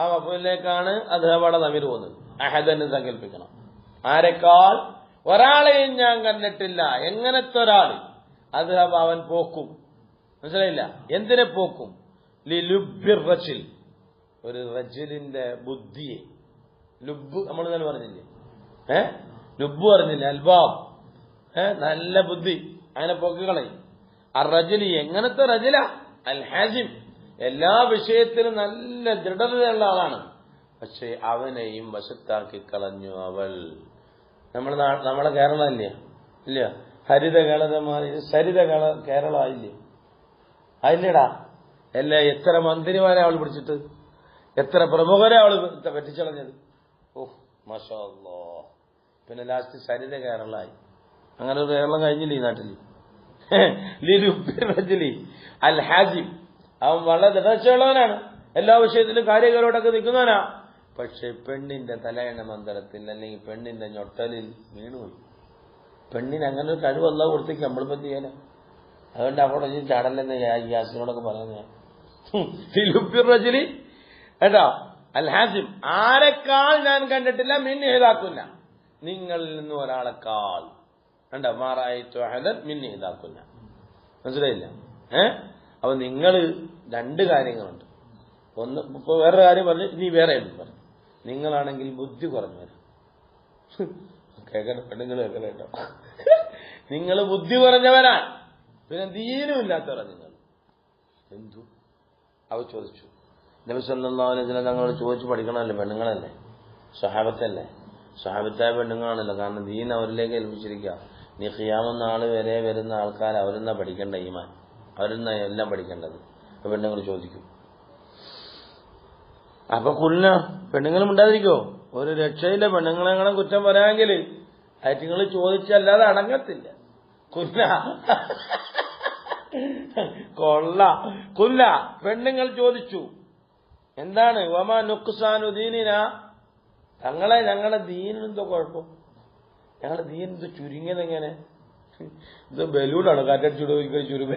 ആ മഫൂലിലേക്കാണ് അദ്ഹബയുടെ ദമീർ പോകുന്നത്. അഹദന് സങ്കല്പിക്കണം. ആരെക്കാൾ ഒരാളെയും ഞാൻ കണ്ടിട്ടില്ല. എങ്ങനത്തെ ഒരാൾ? അദ്ഹബ അവൻ പോക്കും. മനസ്സിലായില്ല? എന്തിനെ പോക്കും? ലിലുബ്ബിർ റജുൽ, ഒരു റജുലിന്റെ ബുദ്ധിയെ. ലുബ് നമ്മൾ തന്നെ പറഞ്ഞില്ലേ? ലുബ് പറഞ്ഞില്ലേ? അൽബാബ്, നല്ല ബുദ്ധി, അങ്ങനെ പോക്കുകളയും. റജുലി എങ്ങനത്തെ റജുല? അൽ ഹാസിം, എല്ലാ വിഷയത്തിലും നല്ല ദൃഢതയുള്ള ആളാണ്. പക്ഷെ അവനെയും വശത്താക്കി കളഞ്ഞു അവൾ. നമ്മളെ കേരളം ഇല്ല, ഇല്ല, ഹരിത കേരളമാരി സരിത കേരള ആയില്ലേ? ആയില്ലേടാ? എല്ലാ എത്ര മന്ത്രിമാരെ അവൾ പിടിച്ചിട്ട്, എത്ര പ്രമുഖരെ അവൾ പറ്റിച്ചളഞ്ഞത്. ഓഹ് മാഷാ അല്ലാഹ്. പിന്നെ ലാസ്റ്റ് സരിത കേരളമായി. അങ്ങനെ ഒരു കേരളം കഴിഞ്ഞില്ല ഈ നാട്ടിൽ. ലിലുബ്ബിർ അൽ ഹാസിം, അവൻ വളരെ ദൃഢനിശ്ചയമുള്ളവനാണ്, എല്ലാ വിഷയത്തിലും കാര്യങ്ങളോടൊക്കെ നിൽക്കുന്നവനാ. പക്ഷെ പെണ്ണിന്റെ തലയണ മന്ദരത്തിൽ അല്ലെങ്കിൽ പെണ്ണിന്റെ ഞൊട്ടലിൽ വീണുപോയി. പെണ്ണിന് അങ്ങനെ ഒരു കഴിവ് അല്ലാഹു കൊടുത്തേക്ക്, നമ്മളിപ്പോ ചെയ്യാനാ? അതുകൊണ്ട് അവിടെ ചാടല്ലെന്ന് യാസിനോടൊക്കെ പറയുന്നത് ഞാൻ. കേട്ടോ, അൽ ഹാസിം, ആരെക്കാൾ ഞാൻ കണ്ടിട്ടില്ല, മിൻ ഇഹ്ദാകുന്ന, നിങ്ങളിൽ നിന്ന് ഒരാളെക്കാൾ. കണ്ടോ? മാറൈതു അഹദൻ മിൻ ഇഹ്ദാകുന്ന. മനസ്സിലായില്ല? അപ്പൊ നിങ്ങൾ രണ്ട് കാര്യങ്ങളുണ്ട്. ഒന്ന്, ഇപ്പൊ വേറൊരു കാര്യം പറഞ്ഞു, ഇനി വേറെ പറഞ്ഞു. നിങ്ങളാണെങ്കിൽ ബുദ്ധി കുറഞ്ഞവരാ. കേൾക്കട്ടെ, പെണ്ണുങ്ങൾ കേൾക്കട്ടെ കേട്ടോ. നിങ്ങൾ ബുദ്ധി കുറഞ്ഞവരാ, പിന്നെ ദീനും ഇല്ലാത്തവരാ നിങ്ങൾ. എന്തു? അവ ചോദിച്ചു. നബി സല്ലല്ലാഹു അലൈഹി വസല്ലം തങ്ങളോട് ചോദിച്ചു പഠിക്കണമല്ലോ. പെണ്ണുങ്ങളല്ലേ, സ്വഹാബത്തല്ലേ, സ്വഹാബത്തായ പെണ്ണുങ്ങളാണല്ലോ. കാരണം ദീൻ അവരിലേക്ക് ഏൽപ്പിച്ചിരിക്കുക. നീ ഖിയാമത്ത് നാൾ വരെ വരുന്ന ആൾക്കാർ അവരെന്നാ പഠിക്കേണ്ട, ഈമാൻ അവരെന്നാ എല്ലാം പഠിക്കേണ്ടത്. അപ്പൊ പെണ്ണുങ്ങൾ ചോദിക്കും. അപ്പൊ കുല്ല പെണ്ണുങ്ങളും ഉണ്ടാതിരിക്കോ? ഒരു രക്ഷയില്ല. പെണ്ണുങ്ങളെ കുറ്റം പറയാമെങ്കിൽ ആറ്റുങ്ങൾ ചോദിച്ചല്ലാതെ അടങ്ങത്തില്ല. കുല്ല കൊള്ള കുല്ല പെണ്ണുങ്ങൾ ചോദിച്ചു, എന്താണ്? വമാ നുഖ്സാനു ദീനിന, തങ്ങളെ ഞങ്ങളുടെ ദീനെന്തോ കുഴപ്പം? ഞങ്ങളുടെ ദീൻ ഇത് ചുരുങ്ങിയത് എങ്ങനെ? ഇത് ബലൂണാണ്, കാറ്റടിച്ചുട ചുരുങ്ങ.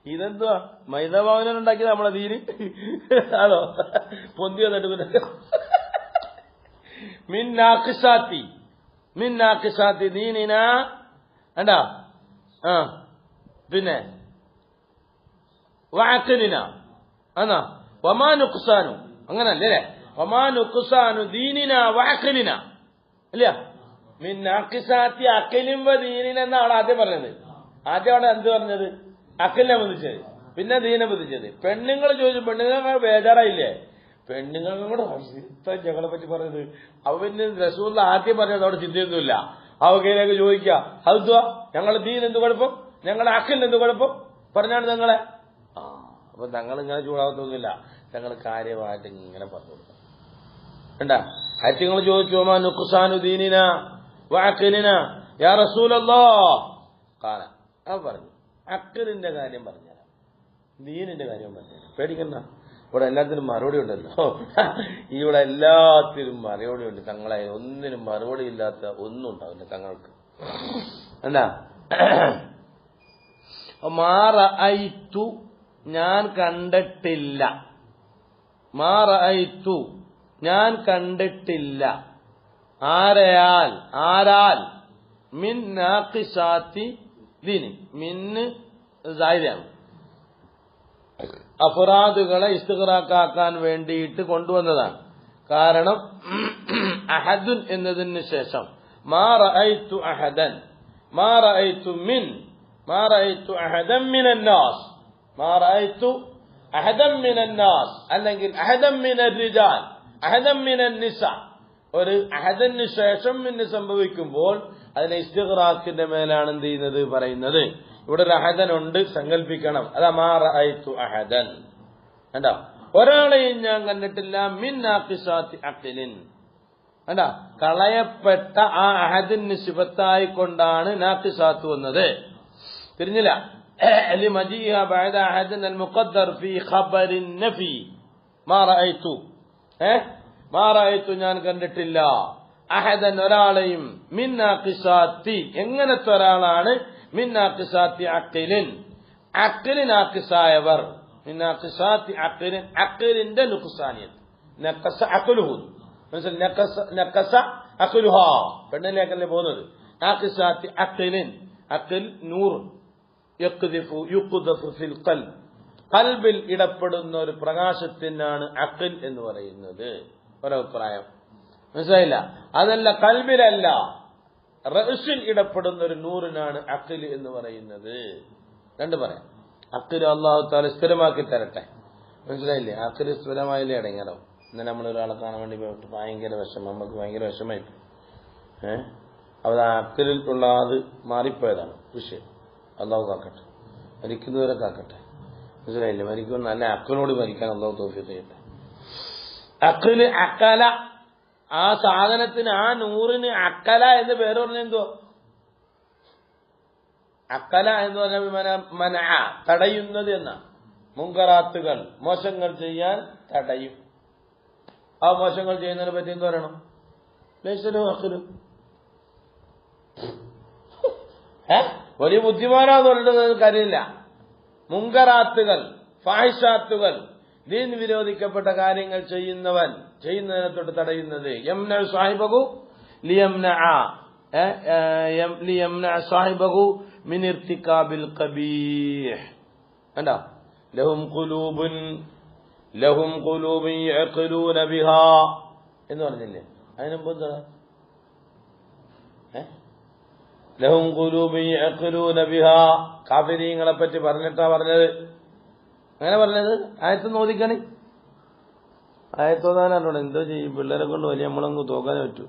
ഇതെന്തുവാ? മൈദാഭവനം ഉണ്ടാക്കിയത് നമ്മളെ ദീന് ആണോ? പൊന്തി വന്നിട്ട് മിന്നാഖിസാത്തി ദീനിന. കണ്ടാ? പിന്നെ വഅഖലിന എന്നാ വമാ നുഖ്സാനു അങ്ങനല്ലേ വമാ നുഖ്സാനു ദീനിന വഅഖലിന ഇല്ല മിൻ നാഖിസാത്തി അഖലിൻ വദീനിന എന്നാണ് ആദ്യം പറഞ്ഞത്. ആദ്യം അവിടെ എന്ത് പറഞ്ഞത്? അഖലിനെ ബന്ധിച്ചത്, പിന്നെ ദീനെ ബന്ധിച്ചത്. പെണ്ണുങ്ങൾ ചോദിച്ചു, പെണ്ണുങ്ങൾ ബേജാറായില്ലേ? പെണ്ണുങ്ങളും കൂടെ ഞങ്ങളെ പറ്റി പറഞ്ഞത് അവ പിന്നെ റസൂൽ ആദ്യം പറഞ്ഞത് അവിടെ ചിന്തയൊന്നുമില്ല. അവകയിലേക്ക് ചോദിക്കുക, ഹൗദ്വാ ഞങ്ങളെ ദീൻ എന്ത് കുഴപ്പം, ഞങ്ങളുടെ അഖലിന് എന്ത് കുഴപ്പം പറഞ്ഞാണ് ഞങ്ങളെ. അപ്പൊ ഞങ്ങൾ ഇങ്ങനെ ചൂടാകത്തൊന്നുമില്ല, ഞങ്ങൾ കാര്യമായിട്ട് ഇങ്ങനെ പറഞ്ഞു കൊടുക്കണം. കണ്ടാ ആറ്റുങ്ങൾ ചോദിച്ചു, ഒമാ നുഖ്സാനു ദീനിന വഅഖലിന യാ റസൂലല്ലാഹ് ഖാല. അവ പറഞ്ഞു അഖലിന്റെ കാര്യം പറഞ്ഞുതരാം, ദീനിന്റെ കാര്യം പറഞ്ഞുതരാം. പേടിക്കണ്ട, ഇവിടെ എല്ലാത്തിനും മറുപടി ഉണ്ടല്ലോ. ഇവിടെ എല്ലാത്തിനും മറുപടി ഉണ്ട്. തങ്ങളെ ഒന്നിനും മറുപടി ഇല്ലാത്ത ഒന്നും ഉണ്ടാവില്ല തങ്ങൾക്ക്. എന്താ മാറഅയ്തു ഞാൻ കണ്ടിട്ടില്ല, മാറഅയ്തു ഞാൻ കണ്ടിട്ടില്ല. ആരാൽ മിൻ നാഖിസാത്തി ദീനി, മിന്ന് സായിദാണ് അഫറാദുകളെ ഇസ്തിഗ്റാഖാക്കാൻ വേണ്ടിയിട്ട് കൊണ്ടുവന്നതാണ്. കാരണം അഹദുൻ എന്നതിന് ശേഷം മാ റഅയ്തു അഹദൻ, മാ റഅയ്തു മിൻ, മാ റഅയ്തു അഹദൻ മിനന്നാസ്, മാ റഅയ്തു അഹദൻ മിനന്നാസ്, അല്ലെങ്കിൽ അഹദൻ മിനർ റിജാൽ, അഹദൻ മിനൻ നിസാ. ഒരു അഹദന് ശേഷം മിന്ന് സംഭവിക്കുമ്പോൾ അതിനെ ഇസ്തിഗ്റാഖിന്റെ മേലാണ് എന്ത് ചെയ്യുന്നത് പറയുന്നത്. ഇവിടെ ഒരു അഹദനുണ്ട്, സങ്കല്പിക്കണം. അതാ മാ റഅയ്തു അഹദൻ. കണ്ടോ, ഒരാളെയും ഞാൻ കണ്ടിട്ടില്ല മിൻ നാഖിസാത്തി അഖ്ലിൻ. കണ്ടോ, കളയപ്പെട്ട ആ അഹദിന് സിഫത്തായി കൊണ്ടാണ് നാഖിസാത്ത് വന്നത്. തിരിഞ്ഞില്ല. ലിമജിഹ ബഅദ അഹദൻ അൽ മുഖദ്ദർ ഫീ ഖബറിൻ നഫി മാ റഅയ്തു, മാ റഅയ്തു ഞാൻ കണ്ടിട്ടില്ല അഹദൻ ഒരാളെയും മിൻ നാഖിസാത്തി, എങ്ങനത്തെ ഒരാളാണ് മിൻ നാഖിസാത്തി അഖ്ലിൻ, അഖ്ലിൻ നാഖിസായവർ, മിൻ നാഖിസാത്തി അഖ്ലിൻ, അഖ്ലിന്റെ നുഖ്സാനിയത്ത്, നഖസ അഖ്ലുഹു, മനസ്സിൽ നഖസ അഖ്ലുഹാ, പെണ്ണിലേക്കല്ലേ പോകുന്നത്. നാഖിസാത്തി അഖ്ലിൻ, അഖ്ൽ നൂർ യഖ്ദിഫു യുഖ്ദഫു ഫിൽ ഖൽബ്, ഖൽബിൽ ഇടപെടുന്ന ഒരു പ്രകാശത്തിനാണ് അഖ്ൽ എന്ന് പറയുന്നത്. ഒരഭിപ്രായം മനസ്സിലായില്ല. അതല്ല, ഖൽബിലല്ല, റഅസിൽ ഇടപെടുന്ന ഒരു നൂറിനാണ് അഖ്ൽ എന്ന് പറയുന്നത്. രണ്ട് പറയാം. അഖ്ൽ അല്ലാഹു തആല സ്ഥിരമാക്കി തരട്ടെ. മനസ്സിലായില്ലേ? അഖ്ൽ സ്ഥിരമായില്ലേ അടങ്ങണം. ഇന്നലെ നമ്മൾ ഒരാളെ കാണാൻ വേണ്ടി പോയിട്ട് ഭയങ്കര വിഷമം, നമുക്ക് ഭയങ്കര വിഷമായി. അത് ആ അഖ്ലിൽ ഉള്ള അത് മാറിപ്പോയതാണ് വിഷയം. അല്ലാഹു കാക്കട്ടെ, മരിക്കുന്നവരെ കാക്കട്ടെ. മനസ്സിലായില്ലേ? മരിക്കുമ്പോൾ നല്ല അഖ്ലോട് മരിക്കാൻ അല്ലാഹു തൗഫീഖ് ചെയ്യട്ടെ. അഖ്ല് അഖല, ആ സാധനത്തിന്, ആ നൂറിന് അക്കല എന്ന് പേര് പറഞ്ഞെന്തോ? അക്കല എന്ന് പറഞ്ഞ മന, തടയുന്നത് എന്ന. മുങ്കറാത്തുകൾ, മോശങ്ങൾ ചെയ്യാൻ തടയും. ആ മോശങ്ങൾ ചെയ്യുന്നതിനെ പറ്റി എന്ത് പറയണം? ലൈസലു അഖ്ലു. വലിയ ബുദ്ധിമാനാന്ന് പറഞ്ഞിട്ട് കാര്യമില്ല. മുങ്കറാത്തുകൾ, ഫാഹിഷാത്തുകൾ, ദീൻ വിരോധിക്കപ്പെട്ട കാര്യങ്ങൾ ചെയ്യുന്നവൻ ചെയ്യുന്നതിനെ തൊട്ട് തടയുന്നത്. യംന സാഹിബഹു ലിയംന സാഹിബഹു മിൻ ഇർതികാബിൽ ഖബീഹ്. കണ്ടോ, ലഹും ഖുലൂബുൻ യഅഖലൂന ബിഹാ എന്ന് പറഞ്ഞില്ലേ? അതിനുമ്പ് എന്താണ്? ലഹും ഖുലൂബുൻ യഅഖലൂന ബിഹാ, കാഫിരീങ്ങളെ പറ്റി പറഞ്ഞിട്ടാ പറഞ്ഞത്. അങ്ങനെ പറഞ്ഞത് ആയത്ത് നോദിക്കണേ. ആയത്തോതാനല്ലോ, എന്തോ ചെയ്യും, പിള്ളേരെ കൊണ്ട് വലിയ നമ്മളങ്ങ് തോക്കാനേ പറ്റൂ.